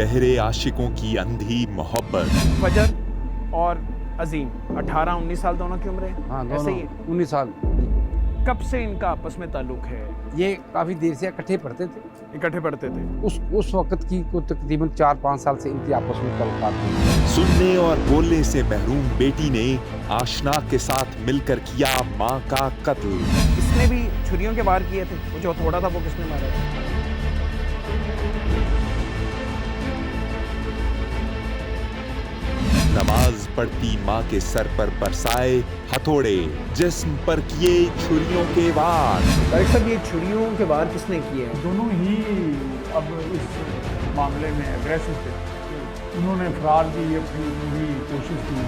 बहरे आशिकों की अंधी मोहब्बत। फजर और अजीम 18-19 साल दोनों की उम्र है। हाँ, ऐसे दोनों ही है। 19 साल। कब से इनका आपस में ताल्लुक है? ये काफ़ी देर से इकट्ठे पढ़ते थे। इकट्ठे पढ़ते थे। उस वक्त की को तकरीबन 4-5 साल से इनकी आपस में ताल्लुकात थे। सुनने और बोलने से महरूम बेटी ने आशना के साथ मिलकर किया माँ का कत्ल। इसने भी छुरियों के वार किए थे। वो जो थोड़ा था वो किसने मारा था? नमाज पढ़ती माँ के सर पर बरसाए हथौड़े, जिस्म पर किए छुरियों के वार। तारिक साहब, ये छुरियों के वार किसने किए हैं? दोनों ही अब इस मामले में एग्रेसिव थे। उन्होंने फरार की अपनी पूरी कोशिश की।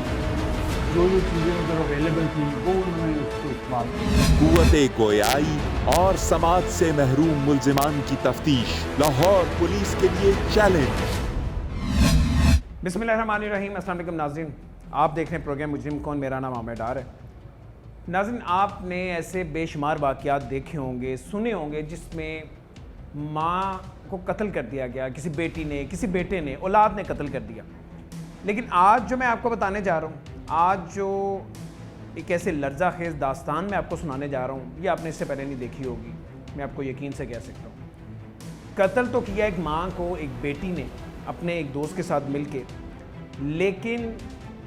जो चीज़ें उधर अवेलेबल थी वो उन्होंने उसको इस्तेमाल किया। कुव्वते गोयाई और समाज से महरूम मुल्जिमान की तफ्तीश, लाहौर पुलिस के लिए चैलेंज। बिस्मिल्लाहिर्रहमानिर्रहीम। अस्सलाम वालेकुम नाज़रीन, आप देख रहे हैं प्रोग्राम मुजरिम कौन। मेरा नाम आमिर डार है। नाज़रीन, आपने ऐसे बेशुमार वाक़यात देखे होंगे, सुने होंगे जिसमें माँ को कत्ल कर दिया गया, किसी बेटी ने, किसी बेटे ने, औलाद ने कत्ल कर दिया। लेकिन आज जो मैं आपको बताने जा रहा हूँ, आज जो एक ऐसे लर्ज़ा खेज़ दास्तान मैं आपको सुनाने जा रहा हूँ, ये आपने इससे पहले नहीं देखी होगी, मैं आपको यकीन से कह सकता हूँ। कत्ल तो किया एक माँ को एक बेटी ने अपने एक दोस्त के साथ मिलके, लेकिन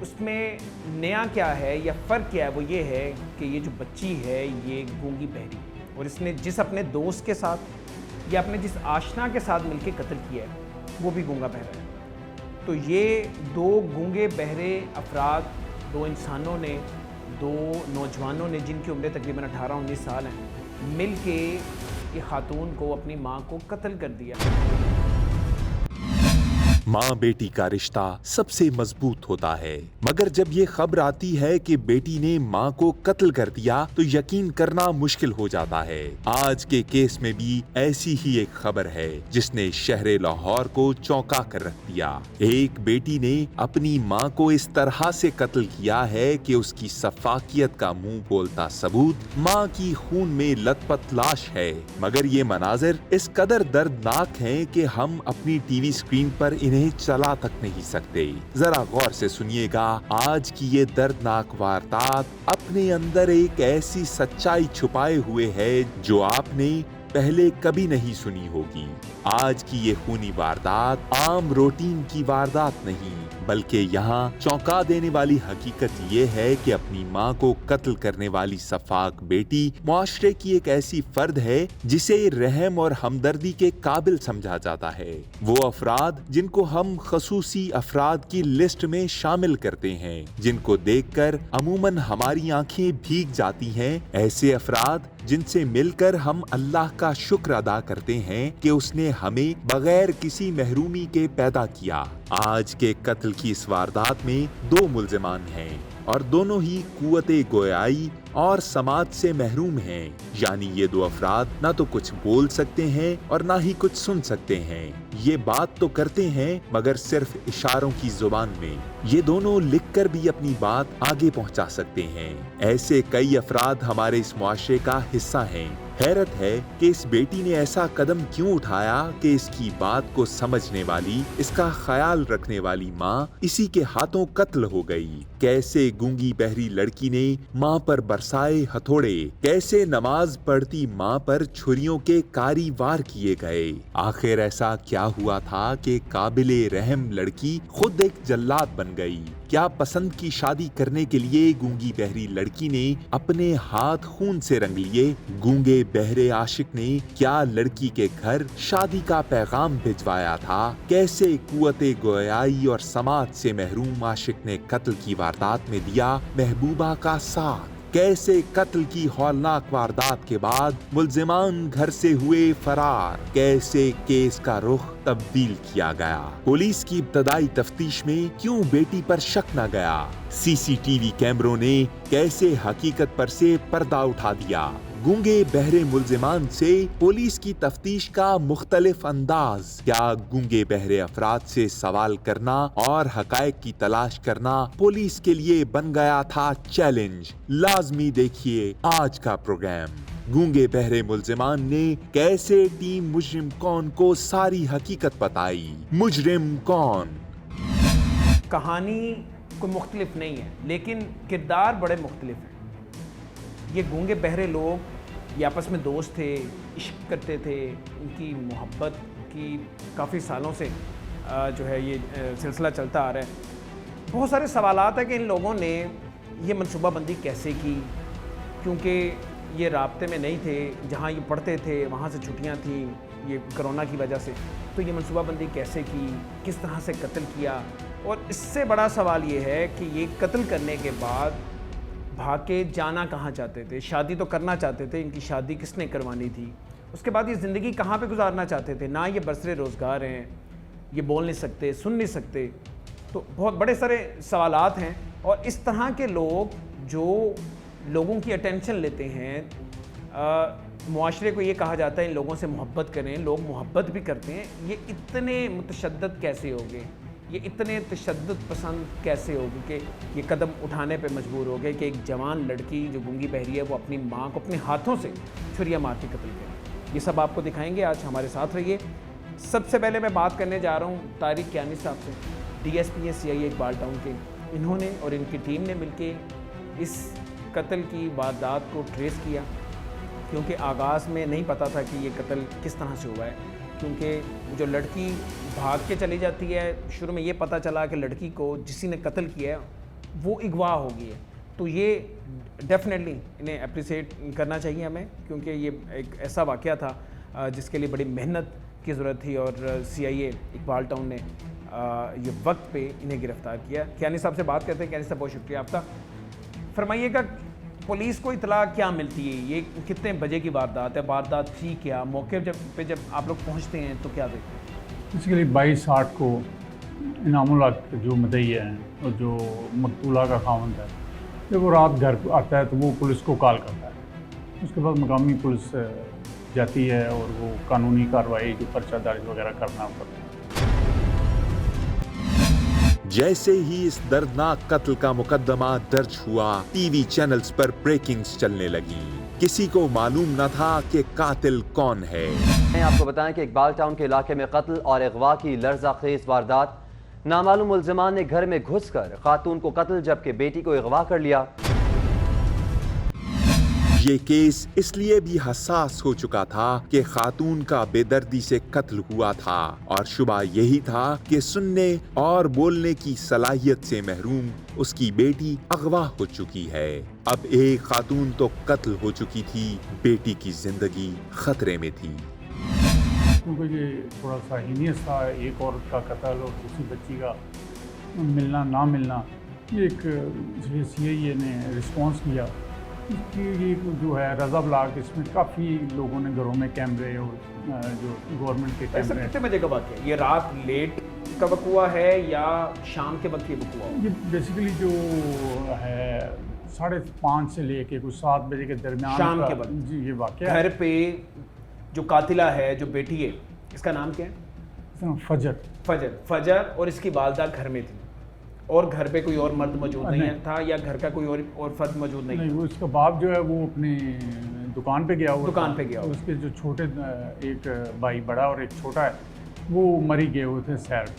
उसमें नया क्या है या फ़र्क क्या है, वो ये है कि ये जो बच्ची है ये गूंगी बहरी, और इसने जिस अपने दोस्त के साथ या अपने जिस आशना के साथ मिलके कत्ल किया है वो भी गूंगा बहरा है। तो ये दो गूंगे बहरे अफराद, दो इंसानों ने, दो नौजवानों ने जिनकी उम्रें तकरीबन 18-19 साल हैं, मिल के ये खातून को, अपनी माँ को कत्ल कर दिया। माँ बेटी का रिश्ता सबसे मजबूत होता है, मगर जब ये खबर आती है कि बेटी ने माँ को कत्ल कर दिया तो यकीन करना मुश्किल हो जाता है। आज के केस में भी ऐसी ही एक खबर है जिसने शहरे लाहौर को चौंका कर रख दिया। एक बेटी ने अपनी माँ को इस तरह से कत्ल किया है कि उसकी सफाकियत का मुंह बोलता सबूत माँ की खून में लथपथ लाश है। मगर ये मनाजिर इस कदर दर्दनाक हैं कि हम अपनी टीवी स्क्रीन पर इन्हें चला तक नहीं सकते। जरा गौर से सुनिएगा, आज की ये दर्दनाक वारदात अपने अंदर एक ऐसी सच्चाई छुपाए हुए है जो आपने पहले कभी नहीं सुनी होगी। आज की ये खूनी वारदात आम रूटीन की वारदात नहीं, बल्कि यहाँ चौंका देने वाली हकीकत ये है कि अपनी माँ को कत्ल करने वाली सफाक बेटी मुआशरे की एक ऐसी फर्द है जिसे रहम और हमदर्दी के काबिल समझा जाता है। वो अफराद जिनको हम खसूसी अफराद की लिस्ट में शामिल करते हैं, जिनको देखकर अमूमन हमारी आंखें भीग जाती हैं, ऐसे अफराद जिनसे मिलकर हम अल्लाह का शुक्र अदा करते हैं कि उसने हमें बगैर किसी महरूमी के पैदा किया। आज के कत्ल की इस वारदात में दो मुल्जिमान हैं और दोनों ही कुव्वते गोयाई और समाज से महरूम हैं। यानी ये दो अफराद ना तो कुछ बोल सकते हैं और ना ही कुछ सुन सकते हैं। ये बात तो करते हैं मगर सिर्फ इशारों की जुबान में। ये दोनों लिखकर भी अपनी बात आगे पहुंचा सकते हैं। ऐसे कई अफराद हमारे इस मुआशरे का हिस्सा हैं। हैरत है कि इस बेटी ने ऐसा कदम क्यों उठाया कि इसकी बात को समझने वाली, इसका ख्याल रखने वाली माँ इसी के हाथों कत्ल हो गई। कैसे गूंगी बहरी लड़की ने माँ पर बरसाए हथौड़े, कैसे नमाज पढ़ती माँ पर छुरियों के कारी वार किए गए। आखिर ऐसा क्या हुआ था कि काबिले रहम लड़की खुद एक जल्लाद बन गई। क्या पसंद की शादी करने के लिए गूंगी बहरी लड़की ने अपने हाथ खून से रंग लिए? गूंगे बहरे आशिक ने क्या लड़की के घर शादी का पैगाम भिजवाया था? कैसे कुव्वते गोयाई और समाज से महरूम आशिक ने कत्ल की वारदात में दिया महबूबा का साथ? कैसे कत्ल की हौलनाक वारदात के बाद मुल्जिमान घर से हुए फरार? कैसे केस का रुख तब्दील किया गया? पुलिस की इब्तदाई तफ्तीश में क्यों बेटी पर शक न गया? सीसीटीवी कैमरों ने कैसे हकीकत पर से पर्दा उठा दिया? गूंगे बहरे मुल्जिमान से पुलिस की तफ्तीश का मुख्तलिफ अंदाज। क्या गूंगे बहरे अफराद से सवाल करना और हकायक की तलाश करना पुलिस के लिए बन गया था चैलेंज? लाजमी देखिए आज का प्रोग्राम। गूंगे बहरे मुलजिमान ने कैसे टीम मुजरिम कौन को सारी हकीकत बताई। मुजरिम कौन। कहानी कोई मुख्तलिफ नहीं है, लेकिन किरदार बड़े मुख्तलिफ हैं। ये गूंगे बहरे लोग ये आपस में दोस्त थे, इश्क करते थे, इनकी मोहब्बत की काफ़ी सालों से जो है ये सिलसिला चलता आ रहा है। बहुत सारे सवालात हैं कि इन लोगों ने ये मनसूबाबंदी कैसे की, क्योंकि ये राब्ते में नहीं थे, जहाँ ये पढ़ते थे वहाँ से छुट्टियाँ थीं ये कोरोना की वजह से, तो ये मनसूबाबंदी कैसे की, किस तरह से कत्ल किया। और इससे बड़ा सवाल ये है कि ये कत्ल करने के बाद भाग के जाना कहाँ चाहते थे। शादी तो करना चाहते थे, इनकी शादी किसने करवानी थी, उसके बाद ये ज़िंदगी कहाँ पे गुजारना चाहते थे। ना ये बरसरे रोज़गार हैं, ये बोल नहीं सकते, सुन नहीं सकते, तो बहुत बड़े सारे सवालात हैं। और इस तरह के लोग जो लोगों की अटेंशन लेते हैं, मुआशरे को ये कहा जाता है इन लोगों से मोहब्बत करें, लोग मोहब्बत भी करते हैं, ये इतने मुतशद्दद कैसे हो गए, ये इतने तशद्दुद पसंद कैसे होगी कि ये कदम उठाने पे मजबूर हो गए कि एक जवान लड़की जो गूंगी बहरी है वो अपनी माँ को अपने हाथों से छुरिया मार के कत्ल करे। ये सब आपको दिखाएंगे, आज हमारे साथ रहिए। सबसे पहले मैं बात करने जा रहा हूँ तारिक कियानी साहब से, DSP CIA इकबाल टाउन के। इन्होंने और इनकी टीम ने मिलके इस कत्ल की वारदात को ट्रेस किया, क्योंकि आगाज़ में नहीं पता था कि ये कत्ल किस तरह से हुआ है। क्योंकि जो लड़की भाग के चली जाती है, शुरू में ये पता चला कि लड़की को जिसी ने कत्ल किया है वो अगवा हो गई है, तो ये डेफिनेटली इन्हें अप्रिशिएट करना चाहिए हमें, क्योंकि ये एक ऐसा वाक़या था जिसके लिए बड़ी मेहनत की ज़रूरत थी और CIA इकबाल टाउन ने ये वक्त पे इन्हें गिरफ़्तार किया। कियानी साहब से बात करते हैं। कियानी साहब बहुत शुक्रिया आपका। फरमाइएगा, पुलिस को इतला क्या मिलती है, ये कितने बजे की वारदात है, वारदात थी क्या, मौके जब आप लोग पहुंचते हैं तो क्या देखते हैं? बेसिकली 22/8 को इनामुल हक जो मदई है और जो मकतूला का खावंद है, जब वो रात घर आता है तो वो पुलिस को कॉल करता है। उसके बाद मकामी पुलिस जाती है और वो कानूनी कार्रवाई जो पर्चा दर्ज वगैरह करना पड़ता है। जैसे ही इस दर्दनाक कत्ल का मुकदमा दर्ज हुआ, टीवी चैनल्स पर ब्रेकिंग्स चलने लगी। किसी को मालूम न था कि कातिल कौन है। आपको बताएं कि इकबाल टाउन के इलाके में कत्ल और अगवा की लर्ज़ाखेज़ वारदात। नामालूम मुल्ज़िमान ने घर में घुसकर खातून को कत्ल जबकि बेटी को अगवा कर लिया। ये केस इसलिए भी हसास हो चुका था कि खातून का बेदर्दी से कत्ल हुआ था और शुबा यही था कि सुनने और बोलने की सलाहियत से महरूम उसकी बेटी अगवा हो चुकी है। अब एक खातून तो कत्ल हो चुकी थी, बेटी की जिंदगी खतरे में थी। क्योंकि ये थोड़ा सा हीनियस था, एक औरत का कत्ल और दूसरी बच्ची का मिलना ना मिलना। ये एक CIA ने रिस्पॉन्स किया। ये जो है रज़ा ब्लॉक, इसमें काफ़ी लोगों ने घरों में कैमरे और जो गवर्नमेंट के कैमरे। कितने बजे का वाक़या है? ये रात लेट का वक़्त हुआ है या शाम के वक्त ये वक़्त हुआ? ये बेसिकली जो है 5:30 से लेके कुछ 7 बजे के दरमियान शाम के वक्त जी ये वाक़या। घर पे जो कातिला है, जो बेटी है, इसका नाम क्या है? फजर और इसकी वालदा घर में थी और घर पे कोई और मर्द मौजूद नहीं था या घर का कोई और फर्द मौजूद नहीं? वो इसका बाप जो है वो अपनी दुकान पे गया हुआ, दुकान पे गया हुआ। उसके जो छोटे एक भाई बड़ा और एक छोटा है वो मरी गए हुए थे, सैर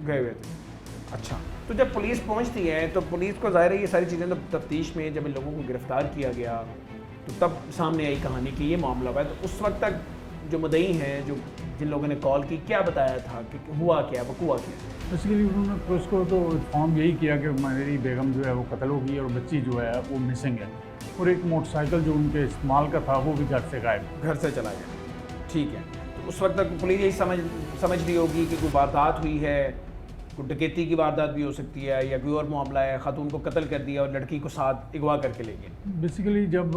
गए हुए थे। अच्छा, तो जब पुलिस पहुंचती है तो पुलिस को ज़ाहिर है ये सारी चीज़ें तो तफ्तीश में जब इन लोगों को गिरफ़्तार किया गया तो तब सामने आई कहानी कि ये मामला हुआ है। तो उस वक्त तक जो मुद्दई हैं, जो जिन लोगों ने कॉल की, क्या बताया था कि हुआ क्या, वक़ूआ क्या? बेसिकली उन्होंने पुलिस को तो इन्फॉर्म यही किया कि मेरी बेगम जो है वो कत्ल हो गई और बच्ची जो है वो मिसिंग है, और एक मोटरसाइकिल जो उनके इस्तेमाल का था वो भी घर से गायब, घर से चला गया। ठीक है, तो उस वक्त तक पुलिस यही समझ रही होगी कि कोई वारदात हुई है, कोई डकैती की वारदात भी हो सकती है या कोई और मामला है, खातून को कत्ल कर दिया और लड़की को साथ अगवा करके ले गए। बेसिकली जब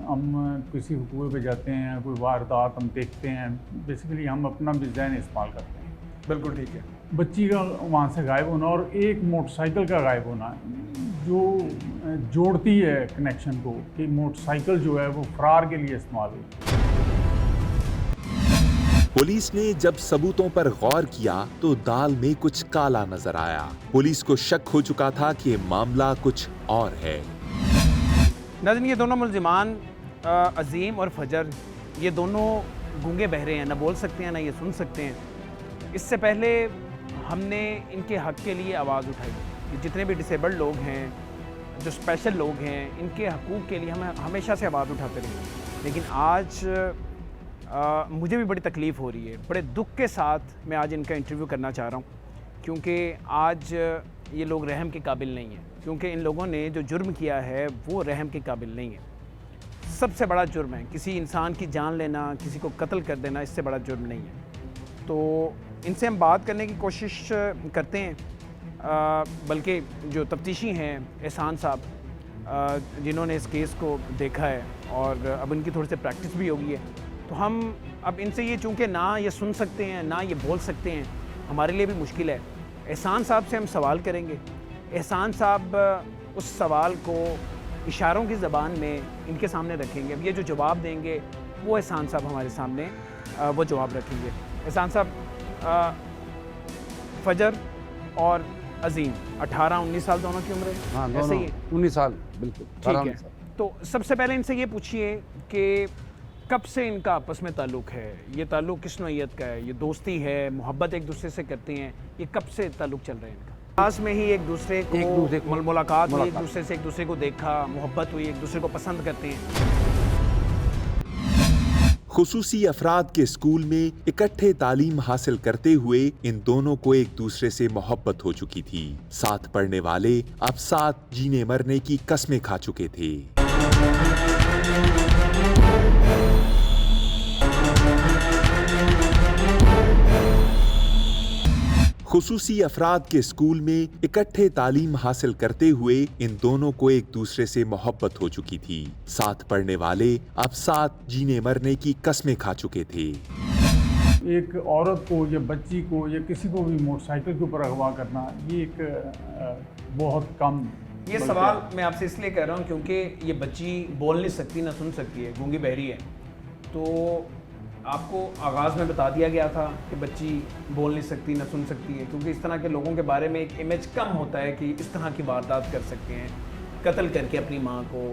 हम किसी हुए पे जाते हैं, कोई वारदात हम देखते हैं, बेसिकली हम अपना भी ज़हन इस्तेमाल करते हैं। बिल्कुल ठीक है। बच्ची का वहाँ से गायब होना और एक मोटरसाइकिल का गायब होना जो जोड़ती है कनेक्शन को कि मोटरसाइकिल जो है वो फरार के लिए इस्तेमाल हुई। पुलिस ने जब सबूतों पर गौर किया तो दाल में कुछ काला नजर आया। पुलिस को शक हो चुका था कि मामला कुछ और है। नाज़रीन, ये दोनों मुल्ज़िमान عظیم اور فجر یہ دونوں گونگے بہرے ہیں، نہ بول سکتے ہیں نہ یہ سن سکتے ہیں. اس سے پہلے ہم نے ان کے حق کے لیے آواز اٹھائی کہ جتنے بھی ڈسیبلڈ لوگ ہیں، جو اسپیشل لوگ ہیں، ان کے حقوق کے لیے ہم ہمیشہ سے آواز اٹھاتے رہے. لیکن آج مجھے بھی بڑی تکلیف ہو رہی ہے، بڑے دکھ کے ساتھ میں آج ان کا انٹرویو کرنا چاہ رہا ہوں، کیونکہ آج یہ لوگ رحم کے قابل نہیں ہیں، کیونکہ ان لوگوں نے جو جرم کیا ہے وہ رحم کے قابل نہیں ہے. سب سے بڑا جرم ہے، کسی انسان کی جان لینا، کسی کو قتل کر دینا، اس سے بڑا جرم نہیں ہے. تو ان سے ہم بات کرنے کی کوشش کرتے ہیں، بلکہ جو تفتیشی ہیں احسان صاحب، جنہوں نے اس کیس کو دیکھا ہے اور اب ان کی تھوڑی سی پریکٹس بھی ہوگی ہے، تو ہم اب ان سے یہ چونکہ نہ یہ سن سکتے ہیں نہ یہ بول سکتے ہیں، ہمارے لیے بھی مشکل ہے. احسان صاحب سے ہم سوال کریں گے. احسان صاحب اس سوال کو اشاروں کی زبان میں ان کے سامنے رکھیں گے. اب یہ جو جواب دیں گے وہ احسان صاحب ہمارے سامنے وہ جواب رکھیں گے. احسان صاحب، فجر اور عظیم 18-19 سال دونوں کی عمر ہے؟ ہاں ایسے دونوں ہی 19 سال بالکل. ٹھیک ہے. تو سب سے پہلے ان سے یہ پوچھیے کہ کب سے ان کا آپس میں تعلق ہے؟ یہ تعلق کس نوعیت کا ہے؟ یہ دوستی ہے، محبت ایک دوسرے سے کرتے ہیں؟ یہ کب سے تعلق چل رہا ہے ان کا؟ پاس میں ہی ایک دوسرے کو ملاقات ہوئی، ایک دوسرے سے ایک دوسرے کو دیکھا، محبت ہوئی، ایک دوسرے کو پسند کرتے ہیں. خصوصی افراد کے اسکول میں اکٹھے تعلیم حاصل کرتے ہوئے ان دونوں کو ایک دوسرے سے محبت ہو چکی تھی. ساتھ پڑھنے والے اب ساتھ جینے مرنے کی قسمیں کھا چکے تھے. خصوصی افراد کے اسکول میں اکٹھے تعلیم حاصل کرتے ہوئے ان دونوں کو ایک دوسرے سے محبت ہو چکی تھی. ساتھ پڑھنے والے اب ساتھ جینے مرنے کی قسمیں کھا چکے تھے. ایک عورت کو یا بچی کو یا کسی کو بھی موٹر سائیکل کے اوپر اغوا کرنا، یہ ایک بہت کم. یہ سوال میں آپ سے اس لیے کہہ رہا ہوں کیونکہ یہ بچی بول نہیں سکتی نہ سن سکتی ہے، گونگی بہری ہے. تو آپ کو آغاز میں بتا دیا گیا تھا کہ بچی بول نہیں سکتی نہ سن سکتی ہے، کیونکہ اس طرح کے لوگوں کے بارے میں ایک امیج کم ہوتا ہے کہ اس طرح کی واردات کر سکتے ہیں، قتل کر کے اپنی ماں کو،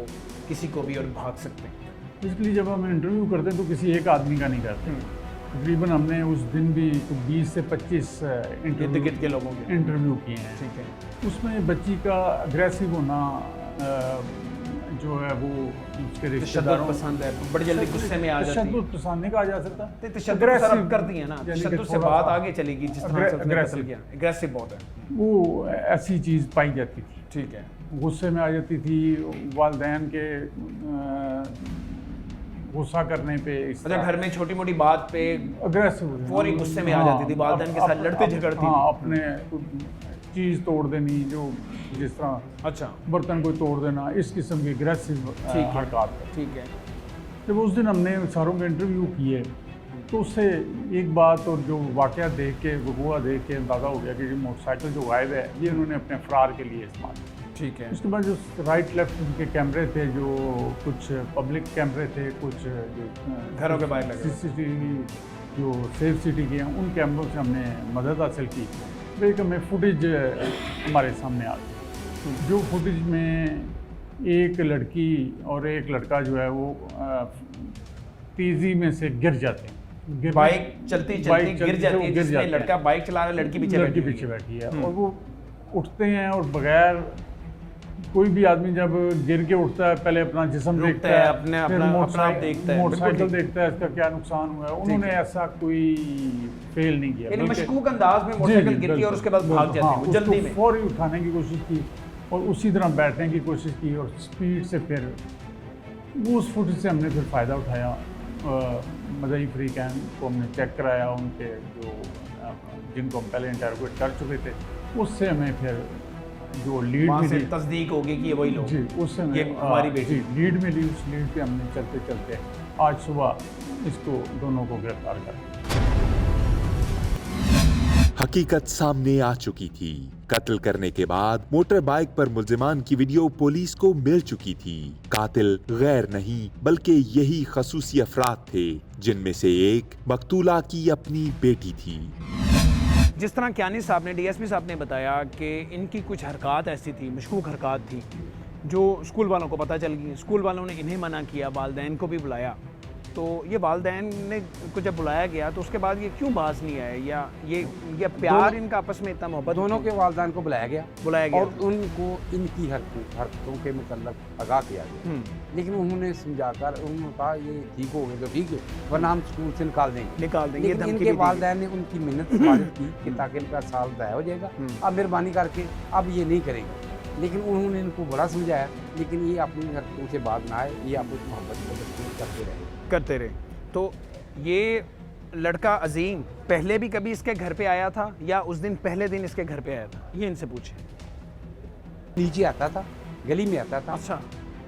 کسی کو بھی، اور بھاگ سکتے ہیں. اس کے لیے جب ہم انٹرویو کرتے ہیں تو کسی ایک آدمی کا نہیں کرتے. تقریباً ہم نے اس دن بھی 20 سے 25 گرد کے لوگوں کے انٹرویو کیے ہیں. ٹھیک ہے. اس میں بچی کا اگریسو ہونا جو ہے وہ اس کے رشتہ داروں پسند ہے، بڑی جلدی غصے میں آ جاتی ہے. تشدد پسند نہیں کہا جا سکتا، تشدد طرف کر دی ہے نا، تشدد سے بات آگے چلے گی. جس طرح سے قتل کیا، اگریسو بہت ہے، وہ ایسی چیز پائی جاتی تھی. ٹھیک ہے. غصے میں آ جاتی تھی، والدین کے غصہ کرنے پہ. اچھا، گھر میں چھوٹی موٹی بات پہ اگریسو فوری غصے میں آ جاتی تھی، والدین کے ساتھ لڑتے جھگڑتی تھی. ہاں، اپنے چیز توڑ دینی، جو جس طرح اچھا برتن کو توڑ دینا، اس قسم کی اگریسو حرکات. ٹھیک ہے. جب اس دن ہم نے ساروں کے انٹرویو کیے تو اس سے ایک بات اور جو واقعہ دیکھ کے، وقوع دیکھ کے اندازہ ہو گیا کہ یہ موٹر سائیکل جو غائب ہے یہ انہوں نے اپنے فرار کے لیے استعمال کیا. ٹھیک ہے. اس کے بعد جو رائٹ لیفٹ ان کے کیمرے تھے، جو کچھ پبلک کیمرے تھے، کچھ جو گھروں کے باہر لگے CCTV جو سیف سٹی کے ہیں، ان کیمروں سے ہم نے مدد حاصل کی. ایک ہمیں فوٹیج ہمارے سامنے آ گئی، جو فوٹیج میں ایک لڑکی اور ایک لڑکا جو ہے وہ تیزی میں سے گر جاتے ہیں. بائک چلتی گر جاتی ہے، جس میں لڑکا بائک چلا رہا ہے، لڑکی پیچھے بیٹھی ہے، اور وہ اٹھتے ہیں اور بغیر کوئی بھی آدمی جب گر کے اٹھتا ہے پہلے اپنا جسم دیکھتا ہے، پھر موٹر سائیکل دیکھتا ہے اس کا کیا نقصان ہوا ہے. انہوں نے ایسا کوئی فیل نہیں کیا، یعنی مشکوک انداز میں موٹر سائیکل گرتی ہے اور اس کے بعد بھاگ جاتے ہیں جلدی میں. فوری اٹھانے کی کوشش کی اور اسی طرح بیٹھنے کی کوشش کی اور اسپیڈ سے پھر اس فوٹیج سے ہم نے پھر فائدہ اٹھایا. مدعی فریقین کو ہم نے چیک کرایا، ان کے جو جن کو ہم پہلے انٹروگیٹ کر چکے تھے، اس سے ہمیں پھر جو لیڈ ملی، تصدیق ہوگی کہ یہ وہی لوگ. جی، اس سے ہماری بیٹی لیڈ ملی. اس لیڈ پہ ہم نے چلتے چلتے آج صبح اس کو دونوں کو گرفتار کر لیا. حقیقت سامنے آ چکی تھی. قتل کرنے کے بعد موٹر بائک پر ملزمان کی ویڈیو پولیس کو مل چکی تھی. قاتل غیر نہیں بلکہ یہی خصوصی افراد تھے، جن میں سے ایک مقتولہ کی اپنی بیٹی تھی. جس طرح کیانی صاحب نے، DSP صاحب نے بتایا کہ ان کی کچھ حرکات ایسی تھی، مشکوک حرکات تھی، जो स्कूल वालों को पता चल गई, स्कूल वालों ने इन्हें मना किया, वालदैन को भी बुलाया, तो ये वालदैन ने को जब बुलाया गया तो उसके बाद ये क्यों बाज नहीं आए, या प्यार इनका आपस में इतना मोहब्बत दोनों के वालदान को बुलाया गया बुलाया और गया? उनको इनकी हरकतों के मतलब आगाह किया गया, लेकिन उन्होंने समझाकर उन्होंने कहा ये ठीक हो गए तो ठीक है, वरना हम स्कूल से निकाल देंगे। ये लेकिन धमकी इनके भी दी वालदैन ने उनकी मिन्नत समाजत की कि ताकि इनका साल ज़ाया हो जाएगा, अब मेहरबानी करके अब ये नहीं करेंगे। लेकिन उन्होंने इनको बड़ा समझाया, लेकिन ये अपनी हरकतों से बाज ना आए, ये आपस मोहब्बत को करते रहे। तो ये लड़का अजीम पहले भी कभी इसके घर पे आया था या उस दिन पहले दिन इसके घर पे आया था, ये इनसे पूछे। नीचे आता था, गली में आता था, अच्छा,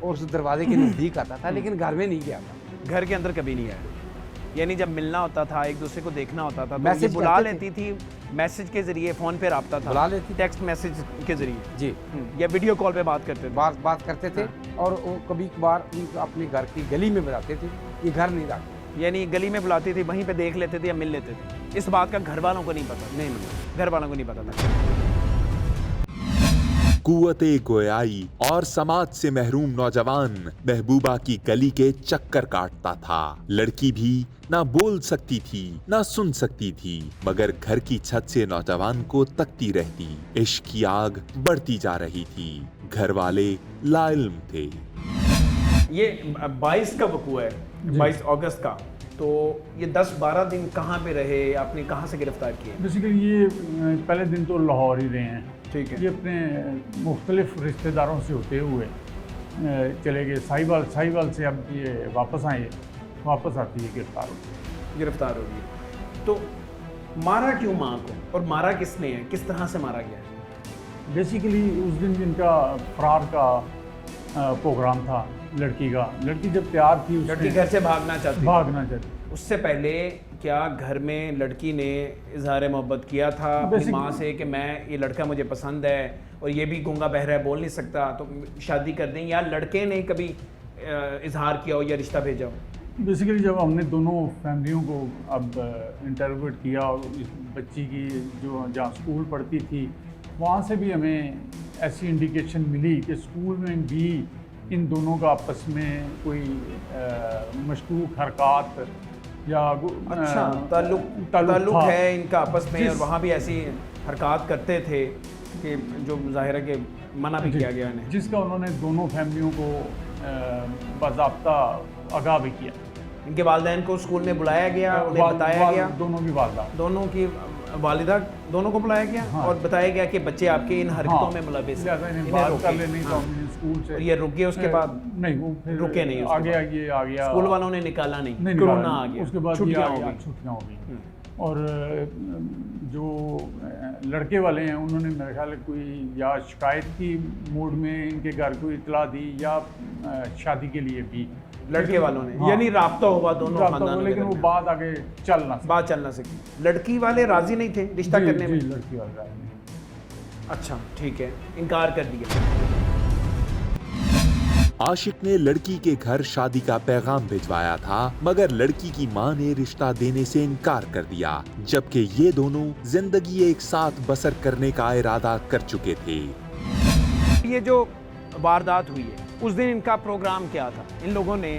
और उस दरवाजे के नज़दीक आता था, लेकिन घर में नहीं गया था। घर के अंदर कभी नहीं आया, यानी जब मिलना होता था, एक दूसरे को देखना होता था, तो ये मैसेज बुला करते लेती थी, मैसेज के जरिए, फ़ोन पे रब्ता था, बुला लेती, टेक्स्ट मैसेज के जरिए जी, या वीडियो कॉल पे बात करते थे, बात करते थे। और वो कभी कभार उनको अपने घर की गली में बुलाते थे, ये घर नहीं रखते, यानी गली में बुलाती थी, वहीं पे देख लेते थे या मिल लेते थे। इस बात का घर वालों को नहीं पता, नहीं मिला। घर वालों को नहीं पता था। कुव्वते गोयाई और समाज से महरूम नौजवान महबूबा की गली के चक्कर काटता था। लड़की भी ना बोल सकती थी ना सुन सकती थी, मगर घर की छत से नौजवान को तकती रहती। इश्क की आग बढ़ती जा रही थी, घर वाले लाइल्म थे। ये 22 का वकूआ है, 22 अगस्त का, तो ये 10-12 दिन कहाँ पे रहे, आपने कहाँ से गिरफ्तार किए? बेसिकली ये पहले दिन तो लाहौर ही रहे हैं, ठीक है। ये अपने मुख्तलिफ रिश्तेदारों से होते हुए चले गए साहिवाल से। अब ये वापस आए, वापस आती है गिरफ्तार हो गई। तो मारा क्यों माँ को, और मारा किसने है, किस तरह से मारा गया? बेसिकली उस दिन जिनका फरार का प्रोग्राम था लड़की का, लड़की जब तैयार थी, लड़की घर से भागना चाहती, उससे पहले क्या घर में लड़की ने इजहार मोहब्बत किया था अपनी माँ से कि मैं, ये लड़का मुझे पसंद है और ये भी गूंगा बहरा है, बोल नहीं सकता, तो शादी कर दें, या लड़के ने कभी इजहार किया हो या रिश्ता भेजा हो? बेसिकली जब हमने दोनों फैमिलियों को अब इंटरोगेट किया, और इस बच्ची की जो जहाँ स्कूल पढ़ती थी वहाँ से भी हमें ऐसी इंडिकेशन मिली कि स्कूल में भी इन दोनों का आपस में कोई मशकूक हरकत या अच्छा ताल्लुक है इनका आपस में, और वहाँ भी ऐसी हरकत करते थे कि जो ज़ाहिर है कि मना भी किया गया इन्हें, जिसका उन्होंने दोनों फैमिलियों को बाज़ाब्ता आगाह भी किया। इनके वालिदैन को स्कूल में बुलाया गया, उन्हें बताया गया, दोनों की वालिदा दोनों को बुलाया गया, हाँ। और बताया गया कि बच्चे आपके इन हरकतों में मुलविस हैं, स्कूल से ये रुक गए। उसके बाद नहीं, वो रुके नहीं, आ गया, स्कूल वालों ने निकाला नहीं, कोरोना आ गया, उसके बाद छुट्टियाँ हो गई। और जो लड़के वाले हैं उन्होंने मेरे ख्याल कोई या शिकायत की मूड में इनके घर को इतला दी, या शादी के लिए भी लड़के वालों ने, हाँ। यानी राब्ता हुआ दोनों खानदानों, लेकिन वो बात आगे चल ना सकी। लड़की वाले राजी नहीं थे रिश्ता करने में? लड़की वाले राजी नहीं। अच्छा, ठीक है, इनकार कर दिया। आशिक ने लड़की के घर शादी का पैगाम भिजवाया था, मगर लड़की की मां ने रिश्ता देने से इनकार कर दिया, जबकि ये दोनों जिंदगी एक साथ बसर करने का इरादा कर चुके थे। ये जो वारदात हुई है, उस दिन इनका प्रोग्राम क्या था? इन लोगों ने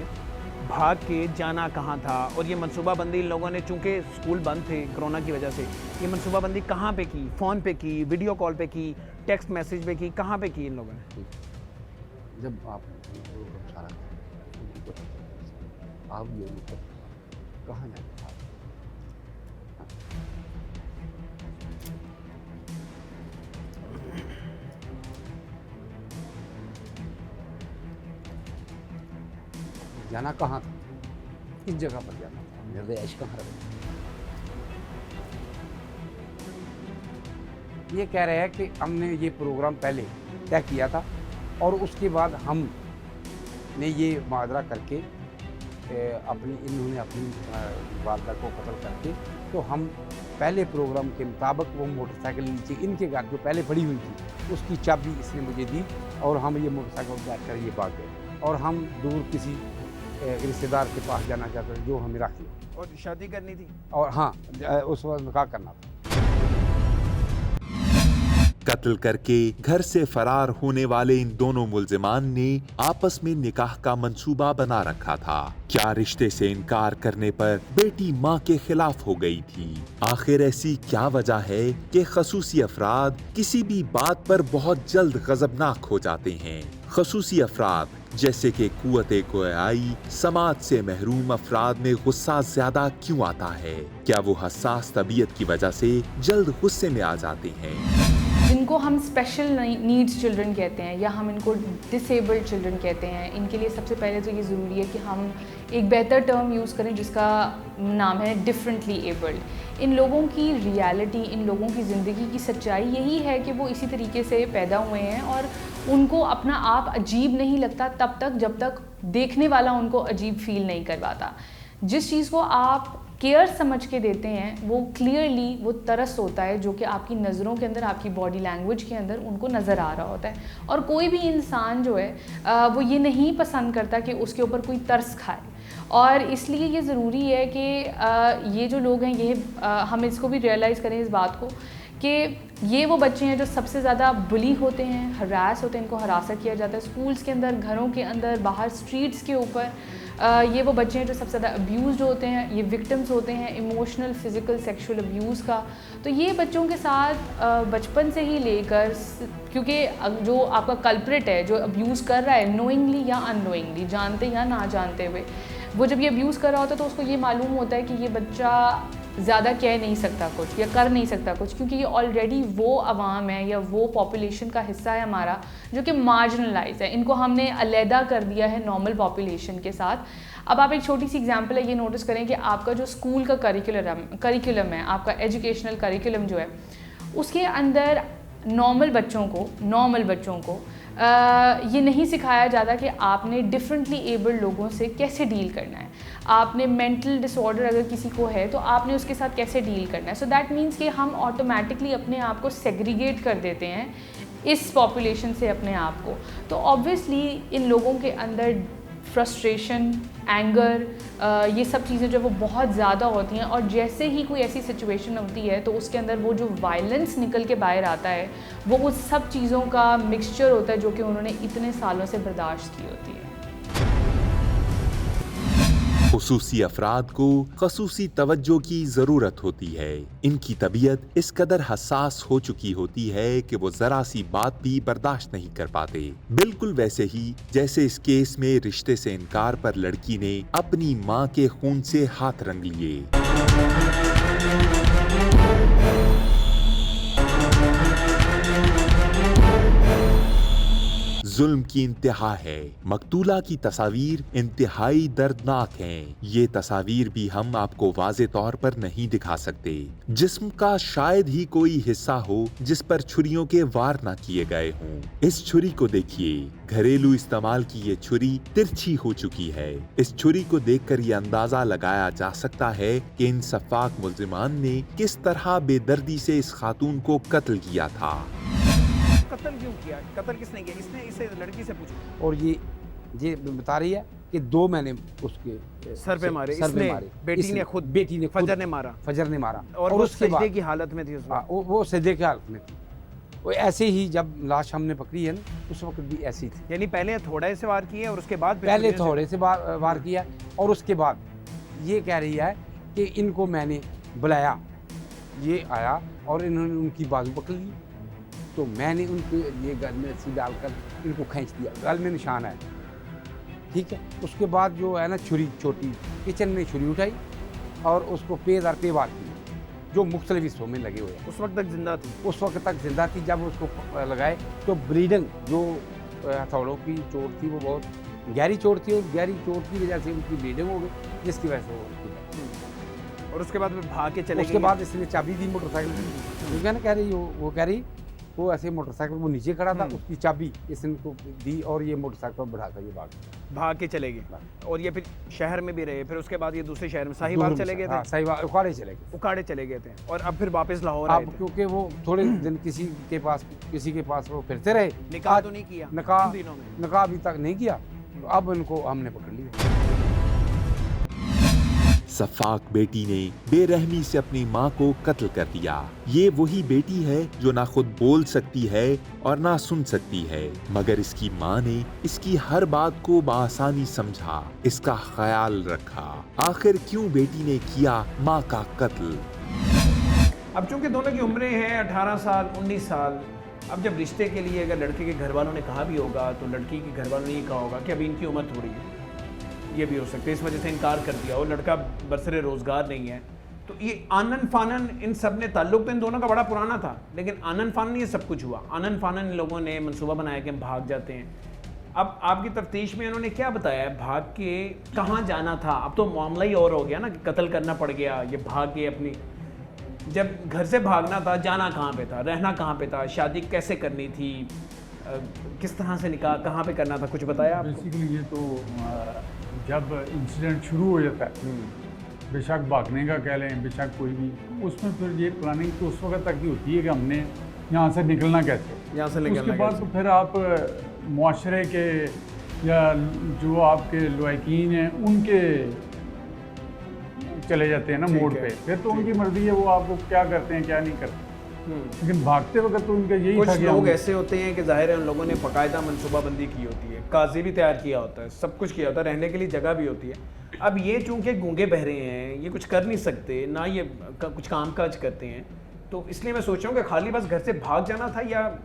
भाग के जाना कहाँ था, और ये मनसूबाबंदी इन लोगों ने, चूंकि स्कूल बंद थे कोरोना की वजह से, ये मनसूबाबंदी कहाँ पे की? फ़ोन पे की, वीडियो कॉल पे की, टेक्स्ट मैसेज पे की, कहाँ पे की इन लोगों ने? जब आप ये कहाँ जाए, जाना कहाँ था, किस जगह पर जाना था, निर्देश कहाँ रहे? ये कह रहे हैं कि हमने ये प्रोग्राम पहले तय किया था, और उसके बाद हमने ये मुआहदा करके इन्होंने अपनी वालदा को कत्ल करके, तो हम पहले प्रोग्राम के मुताबिक वो मोटरसाइकिल नीचे इनके घर जो पहले पड़ी हुई थी उसकी चाबी इसने मुझे दी, और हम ये मोटरसाइकिल बैठ कर ये भाग गए, और हम दूर किसी रिश्तेदार के पास जाना चाहते थे जो हमें राखी, और शादी करनी थी, और हाँ उस वक्त निकाह करना था। कत्ल करके घर से फरार होने वाले इन दोनों मुल्जिमान ने आपस में निकाह का मंसूबा बना रखा था। क्या रिश्ते से इनकार करने पर बेटी माँ के खिलाफ हो गई थी? आखिर ऐसी क्या वजह है कि खसूसी अफराद किसी भी बात पर बहुत जल्द गजबनाक हो जाते हैं? खसूसी अफराद जैसे कि कुव्वते गोयाई, समाज से महरूम अफराद में गुस्सा ज्यादा क्यों आता है? क्या वो हसास तबीयत की वजह से जल्द गुस्से में आ जाते हैं? जिनको हम स्पेशल नीड्स चिल्ड्रन कहते हैं या हम इनको डिसेबल्ड चिल्ड्रन कहते हैं, इनके लिए सबसे पहले तो ये ज़रूरी है कि हम एक बेहतर टर्म यूज़ करें जिसका नाम है डिफरेंटली एबल्ड। इन लोगों की रियलिटी, इन लोगों की ज़िंदगी की सच्चाई यही है कि वो इसी तरीके से पैदा हुए हैं और उनको अपना आप अजीब नहीं लगता तब तक जब तक देखने वाला उनको अजीब फील नहीं करवाता। जिस चीज़ को आप केयर समझ के देते हैं वो क्लियरली वो तरस होता है जो कि आपकी नज़रों के अंदर, आपकी बॉडी लैंग्वेज के अंदर उनको नज़र आ रहा होता है। और कोई भी इंसान जो है वो ये नहीं पसंद करता कि उसके ऊपर कोई तरस खाए। और इसलिए ये ज़रूरी है कि ये जो लोग हैं ये हम इसको भी रियलाइज़ करें इस बात को कि ये वो बच्चे हैं जो सबसे ज़्यादा बुली होते हैं, हरास होते हैं, इनको हरासा किया जाता है स्कूल्स के अंदर, घरों के अंदर, बाहर स्ट्रीट्स के ऊपर। ये वो बच्चे हैं जो सबसे ज़्यादा अब्यूज़ड होते हैं, ये विक्टिम्स होते हैं इमोशनल, फिज़िकल, सेक्सुअल अब्यूज़ का। तो ये बच्चों के साथ बचपन से ही लेकर, क्योंकि जो आपका कल्प्रिट है जो अब्यूज़ कर रहा है नोइंगली या अननोइंगली, जानते या ना जानते हुए, वो जब ये अब्यूज़ कर रहा होता है तो उसको ये मालूम होता है कि ये बच्चा ज़्यादा कह नहीं सकता कुछ या कर नहीं सकता कुछ, क्योंकि ये ऑलरेडी वो अवाम है या वो पॉपुलेशन का हिस्सा है हमारा जो कि मार्जिनलाइज है। इनको हमने अलहदा कर दिया है नॉर्मल पॉपुलेशन के साथ। अब आप एक छोटी सी एग्जांपल है ये नोटिस करें कि आपका जो स्कूल का करिकुलम है, आपका एजुकेशनल करिकुलम जो है, उसके अंदर नॉर्मल बच्चों को ये नहीं सिखाया जाता कि आपने डिफरेंटली एबल्ड लोगों से कैसे डील करना है। आपने मेंटल डिसऑर्डर अगर किसी को है तो आपने उसके साथ कैसे डील करना है। सो दैट मीन्स कि हम ऑटोमेटिकली अपने आप को सेग्रीगेट कर देते हैं इस पॉपुलेशन से अपने आप को। तो ऑब्वियसली इन लोगों के अंदर फ्रस्ट्रेशन, एंगर, ये सब चीज़ें जो वो बहुत ज़्यादा होती हैं। और जैसे ही कोई ऐसी सिचुएशन होती है तो उसके अंदर वो जो वायलेंस निकल के बाहर आता है वो उस सब चीज़ों का मिक्सचर होता है जो कि उन्होंने इतने सालों से बर्दाश्त की होती है। खुसूसी अफराद को खसूसी तवज्जो की जरूरत होती है। इनकी तबीयत इस कदर हसास हो चुकी होती है कि वो जरा सी बात भी बर्दाश्त नहीं कर पाते। बिल्कुल वैसे ही जैसे इस केस में रिश्ते से इनकार पर लड़की ने अपनी माँ के खून से हाथ रंग लिए। जुल्म की इंतहा है। मकतूला की तस्वीर इंतहाई दर्दनाक हैं। ये तस्वीर भी हम आपको वाज़े तौर पर नहीं दिखा सकते। जिस्म का शायद ही कोई हिस्सा हो जिस पर छुरियों के वार ना किए गए हों। इस छुरी को देखिए, घरेलू इस्तेमाल की ये छुरी तिरछी हो चुकी है। इस छुरी को देखकर ये अंदाजा लगाया जा सकता है कि इन सफाक मुल्जिमान ने किस तरह बेदर्दी से इस खातून को कत्ल किया था। कत्ल क्यों किया? कत्ल किसने किया? इसने इसे लड़की से पूछा। और ये बता रही है कि 2 महीने उसके सर पे मारे, बेटी ने खुद फजर ने मारा और वो सजदे की हालत में थी उस वक्त। वो सजदे की हालत में थी। वो ऐसे ही जब लाश हमने पकड़ी है ना उस वक्त भी ऐसी थी। यानी पहले थोड़े से वार किए और उसके बाद पहले थोड़े से वार किया और उसके बाद ये कह रही है कि इनको मैंने बुलाया, ये आया और इन्होंने उनकी बाजू पकड़ ली तो मैंने उनको ये गल में रस्सी डालकर इनको खींच दिया। गल में निशान है, ठीक है। उसके बाद जो है ना छुरी छोटी किचन में छुरी उठाई और उसको पे वार की जो मुख्तलिफ हिस्सों में लगे हुए हैं। उस वक्त तक जिंदा थी? उस वक्त तक जिंदा थी। जब उसको लगाए तो ब्लीडिंग जो हथौड़ों की चोट थी वो बहुत गहरी चोट थी और गहरी चोट की वजह से उनकी ब्लीडिंग हो गई जिसकी वजह से वो। और उसके बाद भाग के चले गए। उसके बाद इसने चाबी दी मोटरसाइकिल की। क्या ना कह रही वो कह रही वो ऐसे मोटरसाइकिल वो नीचे खड़ा था, उसकी चाबी इसने को दी और ये मोटरसाइकिल पर बढ़ाकर ये भाग के चले गए। और ये फिर शहर में भी रहे, फिर उसके बाद ये दूसरे शहर में साहिवाल चले गए थे। साहिवाल उखाड़े चले गए थे और अब फिर वापस लाहौर आए थे। क्योंकि वो थोड़े दिन किसी के पास वो फिरते रहे। निकाह तो नहीं किया, निकाह अभी तक नहीं किया। तो अब इनको हमने पकड़ लिया। सफाक बेटी ने बेरहमी से अपनी माँ को कत्ल कर दिया। ये वही बेटी है जो ना खुद बोल सकती है और ना सुन सकती है, मगर इसकी माँ ने इसकी हर बात को बआसानी समझा, इसका ख्याल रखा। आखिर क्यों बेटी ने किया माँ का कत्ल? अब चूंकि दोनों की उम्रें हैं 18 साल 19 साल, अब जब रिश्ते के लिए अगर लड़के के घर वालों ने कहा भी होगा तो लड़की के घर वालों ने ये कहा होगा कि अभी इनकी उम्र थोड़ी है, ये भी हो सकता है, इस वजह से इनकार कर दिया, और लड़का बरसरे रोज़गार नहीं है। तो ये आनन फानन इन सब ने, ताल्लुक तो इन दोनों का बड़ा पुराना था, लेकिन आनन फानन ये सब कुछ हुआ। आनन फानन इन लोगों ने मंसूबा बनाया कि हम भाग जाते हैं। अब आपकी तफ्तीश में इन्होंने क्या बताया है, भाग के कहाँ जाना था? अब तो मामला ही और हो गया ना कि कत्ल करना पड़ गया, ये भाग के अपनी, जब घर से भागना था, जाना कहाँ पे था, रहना कहाँ पे था, शादी कैसे करनी थी, किस तरह से निकाह कहाँ पे करना था, कुछ बताया आपको? बेसिकली ये तो जब इंसिडेंट शुरू हो जाता है, बेशक भागने का कह लें, बेशक कोई भी, उसमें फिर ये प्लानिंग तो उस वक्त तक की होती है कि हमने यहाँ से निकलना कैसे, यहाँ से निकलना उसके बाद कैसे? तो फिर आप मुआशरे के या जो आपके लवाकिन हैं उनके चले जाते हैं ना ठीक मोड़ है, पे, फिर तो उनकी मर्जी है वो आपको क्या करते हैं क्या नहीं करते। लेकिन भागते वक्त तो उनका यही था कुछ कि लोग हम- ऐसे होते हैं कि ज़ाहिर है उन लोगों ने बाकायदा मनसूबाबंदी की होती है, काजी भी तैयार किया होता है, सब कुछ किया होता है, रहने के लिए जगह भी होती है। अब ये चूंकि गूंगे बहरे हैं, ये कुछ कर नहीं सकते ना, ये कुछ काम काज करते हैं, तो इसलिए मैं सोच रहा हूँ कि खाली बस घर से भाग जाना था या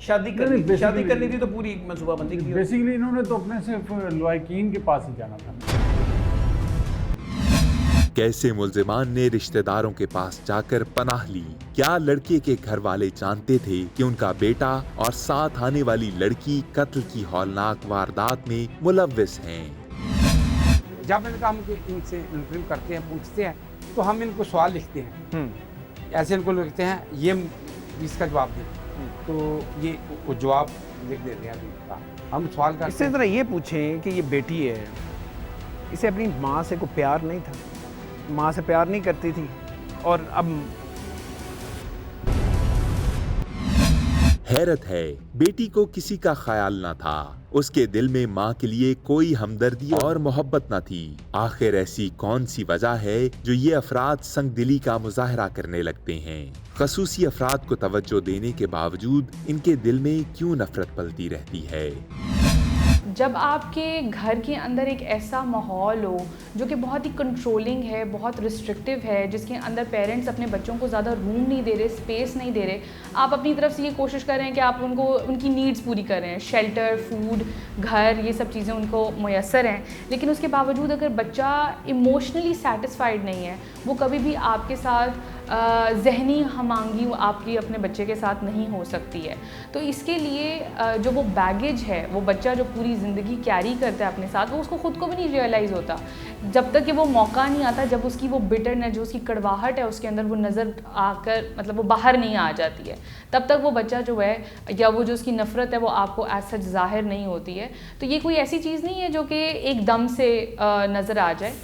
शादी करनी थी? basically- शादी करनी थी तो पूरी मनसूबाबंदी की होती। बेसिकली इन्होंने तो अपने सिर्फ लवाकिन के पास ही जाना था। कैसे मुल्जिमान ने रिश्तेदारों के पास जाकर पनाह ली? क्या लड़के के घर वाले जानते थे कि उनका बेटा और साथ आने वाली लड़की कत्ल की हौलनाक वारदात में मुलव्विस हैं? जब इनका हम इनसे इंटरव्यू करते हैं, पूछते हैं, तो हम इनको सवाल लिखते हैं, ऐसे इनको लिखते हैं, ये इसका जवाब दें, तो ये वो जवाब लिख देते हैं। हम सवाल करते इससे हैं, ज़रा ये पूछें कि ये बेटी है, इसे अपनी माँ से कोई प्यार नहीं था, माँ से प्यार नहीं करती थी, और अब हैरत है, बेटी को किसी का ख्याल न था, उसके दिल में माँ के लिए कोई हमदर्दी और मोहब्बत न थी। आखिर ऐसी कौन सी वजह है जो ये अफराद संग दिली का मुजाहरा करने लगते हैं? खसूसी अफराद को तवज्जो देने के बावजूद इनके दिल में क्यों नफरत पलती रहती है? जब आपके घर के अंदर एक ऐसा माहौल हो जो कि बहुत ही कंट्रोलिंग है, बहुत रिस्ट्रिक्टिव है, जिसके अंदर पेरेंट्स अपने बच्चों को ज़्यादा रूम नहीं दे रहे, स्पेस नहीं दे रहे, आप अपनी तरफ से ये कोशिश कर रहे हैं कि आप उनको उनकी नीड्स पूरी कर रहे हैं, शेल्टर, फूड, घर, ये सब चीज़ें उनको मैसर हैं, लेकिन उसके बावजूद अगर बच्चा इमोशनली सेटिस्फाइड नहीं है, वो कभी भी आपके साथ ज़हनी हमांगी आपकी अपने बच्चे के साथ नहीं हो सकती है। तो इसके लिए जो वो बैगेज है, वो बच्चा जो पूरी ज़िंदगी कैरी करता है अपने साथ, वो उसको ख़ुद को भी नहीं रियलाइज़ होता जब तक कि वो मौका नहीं आता, जब उसकी वो बिटरनेस, जो उसकी कड़वाहट है उसके अंदर, वो नज़र आकर मतलब वो बाहर नहीं आ जाती है, तब तक वो बच्चा जो है या वो जो उसकी नफ़रत है वो आपको एज सच ज़ाहिर नहीं होती है। तो ये कोई ऐसी चीज़ नहीं है जो कि एकदम से नज़र आ जाए।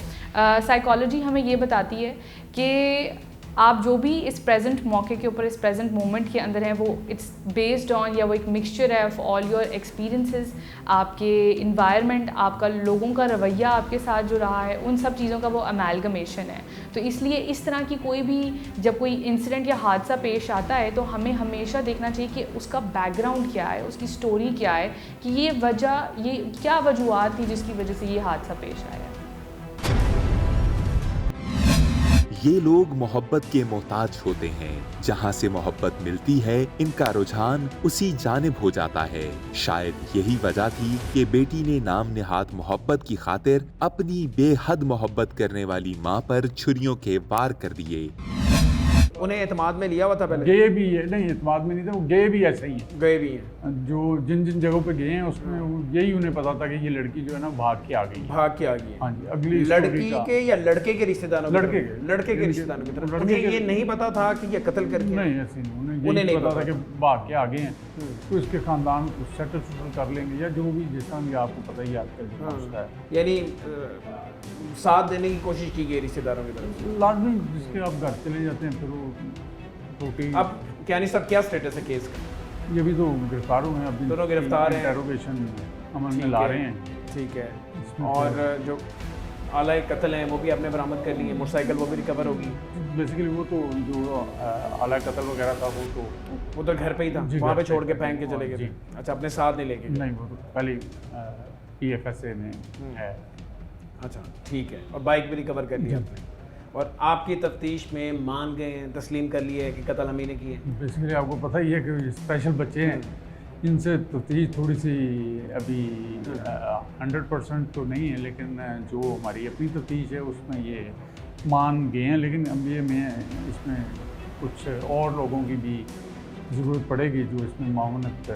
साइकोलॉजी हमें ये बताती है कि आप जो भी इस प्रेजेंट मौके के ऊपर, इस प्रेजेंट मोमेंट के अंदर हैं, वो इट्स बेस्ड ऑन, या वो एक मिक्सचर है ऑफ ऑल योर एक्सपीरियंसेस, आपके इन्वायरमेंट, आपका लोगों का रवैया आपके साथ जो रहा है, उन सब चीज़ों का वो अमेलगमेशन है। तो इसलिए इस तरह की कोई भी जब कोई इंसिडेंट या हादसा पेश आता है तो हमें हमेशा देखना चाहिए कि उसका बैकग्राउंड क्या है, उसकी स्टोरी क्या है, कि ये वजह, ये क्या वजूहत थी जिसकी वजह से ये हादसा पेश आया। ये लोग मोहब्बत के मोहताज होते हैं, जहाँ से मोहब्बत मिलती है इनका रुझान उसी जानिब हो जाता है। शायद यही वजह थी कि बेटी ने नाम नेहाद मोहब्बत की खातिर अपनी बेहद मोहब्बत करने वाली माँ पर छुरियों के वार कर दिए। उन्हें एतमाद में लिया हुआ था पहले? गए भी है, नहीं एतमाद में नहीं था, वो गए भी ऐसे ही हैं। गए भी हैं, जो जिन जिन जगहों पे गए हैं उसमें यही उन्हें पता था कि ये लड़की जो है ना भाग के आ गई है। भाग के आ गई है। हाँ जी, अगली लड़की स्टोरी का- के या लड़के के रिश्तेदारों की लड़के तरफ? के। लड़के के लड़के- रिश्तेदारों की तरफ। लड़के उन्हें के- ये नहीं पता था कि ये कत्ल करके? नहीं, ऐसे नहीं, उन्हें उन्हें नहीं यही पता पता था कि भाग के आ गए हैं, तो इसके खानदान को सेटल कर लेंगे, या जो भी जैसा भी आपको पता ही आजकल जो मसला है। यानी साथ देने की कोशिश की गई रिश्तेदारों की तरफ से। लाजमी जिसके आप घर चले जाते हैं फिर वो टोटी। अब क्या सब क्या स्टेटस है केस का? ये भी तो गिरफ्तार हुए हैं, अभी दोनों गिरफ्तार हैं। इंटेरोगेशन अमल में ठीक ला है, रहे हैं। ठीक है। इसमें और जो आला कत्ल हैं वो भी आपने बरामद कर ली है, मोटरसाइकिल वो भी रिकवर होगी? बेसिकली वो तो जो आला कत्ल वगैरह था वो तो घर पे ही था, जी, वहाँ घर पे छोड़ पे के ही फेंक के था, चले गए जी। थे? अच्छा, अपने साथ नहीं लेके गए? नहीं, वो तो खाली PFSA में है। अच्छा, ठीक है। और बाइक भी रिकवर कर ली आपने, और आपकी तफ्तीश में मान गए हैं, तस्लीम कर लिए कि कत्ल हमी ने किए? बेसिकली आपको पता ही है कि स्पेशल बच्चे हैं, इनसे तफ्तीश थोड़ी सी अभी 100% तो नहीं है, लेकिन जो हमारी अपनी तफ्तीश है उसमें ये मान गए हैं। लेकिन अब ये मैं इसमें कुछ और लोगों की भी ज़रूरत पड़ेगी जो इसमें मामूनत।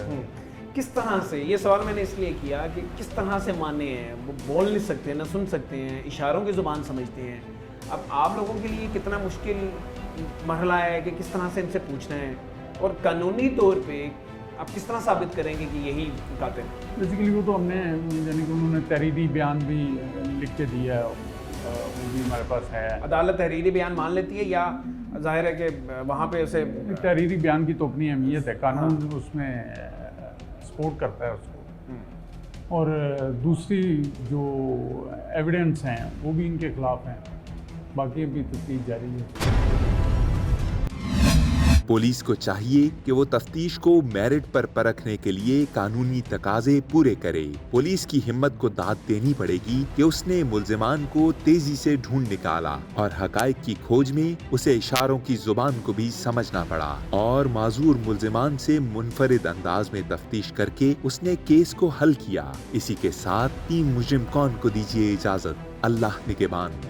किस तरह से, ये सवाल मैंने इसलिए किया कि किस तरह से माने हैं? वो बोल नहीं सकते, ना सुन सकते हैं, इशारों की ज़ुबान समझते हैं। अब आप लोगों के लिए कितना मुश्किल मरहला है कि किस तरह से इनसे पूछना है, और कानूनी तौर पे आप किस तरह साबित करेंगे कि यही कातिल है? बेसिकली वो तो हमने, यानी कि उन्होंने तहरीरी बयान भी लिख के दिया है, वो भी हमारे पास है। अदालत तहरीरी बयान मान लेती है, या जाहिर है कि वहाँ पे उसे तहरीरी बयान की तो अपनी अहमियत है, कानून उसमें सपोर्ट करता है उसको। और दूसरी जो एविडेंस हैं वो भी इनके खिलाफ हैं, बाकी अभी तफ्तीश जारी है। पुलिस को चाहिए कि वो तफ्तीश को मेरिट पर परखने के लिए कानूनी तकाजे पूरे करे। पुलिस की हिम्मत को दाद देनी पड़ेगी कि उसने मुल्जिमान को तेजी से ढूंढ निकाला, और हकाइक की खोज में उसे इशारों की जुबान को भी समझना पड़ा, और माजूर मुल्जिमान से मुनफरिद अंदाज में तफ्तीश करके उसने केस को हल किया। इसी के साथ टीम मुजरिम कौन को दीजिए इजाजत। अल्लाह निगहबान।